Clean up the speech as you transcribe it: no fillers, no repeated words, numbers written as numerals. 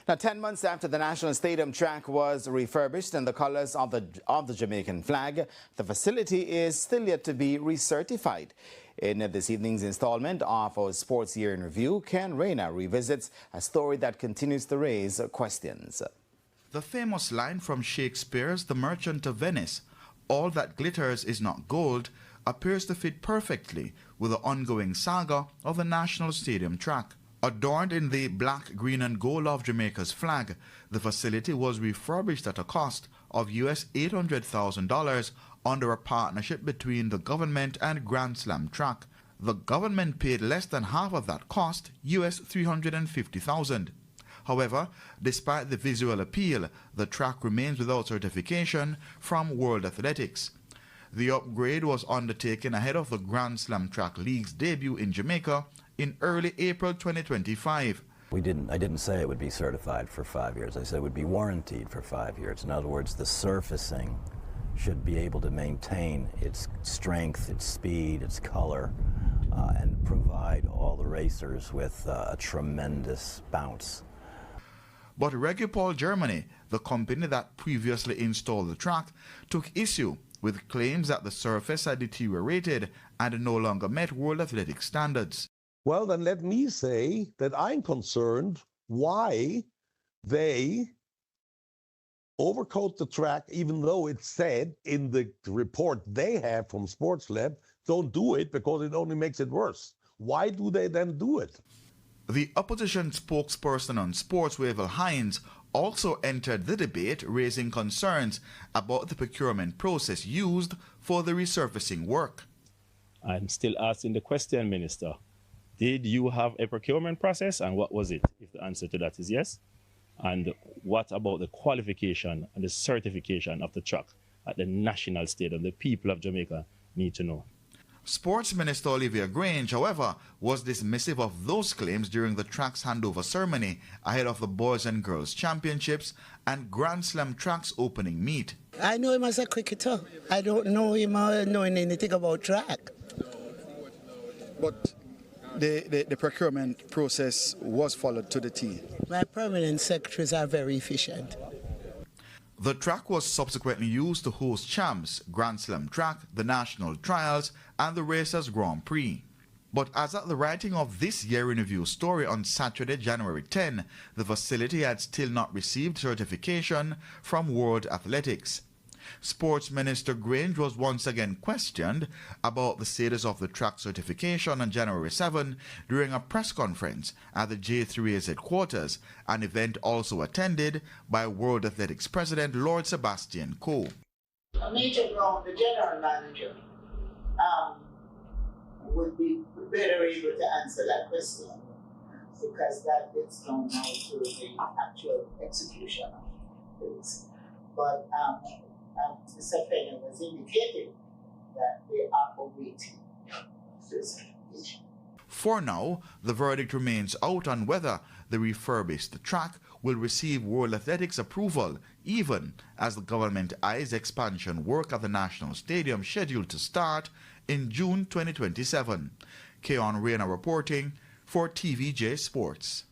Now, 10 months after the National Stadium track was refurbished in the colors of the Jamaican flag, the facility is still yet to be recertified. In this evening's installment of our Sports Year in Review, Ken Rayner revisits a story that continues to raise questions. The famous line from Shakespeare's The Merchant of Venice, "All that glitters is not gold," appears to fit perfectly with the ongoing saga of the National Stadium track. Adorned in the black, green and gold of Jamaica's flag, the facility was refurbished at a cost of US $800,000 under a partnership between the government and Grand Slam Track. The government paid less than half of that cost, US $350,000. However, despite the visual appeal, the track remains without certification from World Athletics. The upgrade was undertaken ahead of the Grand Slam Track League's debut in Jamaica in early April 2025. I didn't say it would be certified for 5 years. I said it would be warranted for 5 years. In other words, the surfacing should be able to maintain its strength, its speed, its color, and provide all the racers with a tremendous bounce. But Reggae Germany, the company that previously installed the track, took issue with claims that the surface had deteriorated and no longer met World Athletic standards. Well, then let me say that I'm concerned why they overcoat the track, even though it's said in the report they have from Sports Lab, don't do it because it only makes it worse. Why do they then do it? The opposition spokesperson on sports, Wavell Hines, also entered the debate, raising concerns about the procurement process used for the resurfacing work. I'm still asking the question, Minister. Did you have a procurement process, and what was it? If the answer to that is yes. And what about the qualification and the certification of the track at the National Stadium? The people of Jamaica need to know. Sports Minister Olivia Grange, however, was dismissive of those claims during the track's handover ceremony ahead of the Boys and Girls Championships and Grand Slam Track's opening meet. I know him as a cricketer. I don't know him knowing anything about track. But the procurement process was followed to the T. My permanent secretaries are very efficient. The track was subsequently used to host Champs, Grand Slam Track, the National Trials, and the Racers Grand Prix. But as at the writing of this Year in Review story on Saturday, January 10, the facility had still not received certification from World Athletics. Sports Minister Grange was once again questioned about the status of the track certification on January 7 during a press conference at the J3A's headquarters, an event also attended by World Athletics President Lord Sebastian Coe. Major Brown, the general manager, would be better able to answer that question because that gets down now to the actual execution of things. But Mr. Penny was indicating that they are awaiting this. For now, the verdict remains out on whether the refurbished track will receive World Athletics approval, even as the government eyes expansion work at the National Stadium scheduled to start in June 2027. Keon Rayner reporting for TVJ Sports.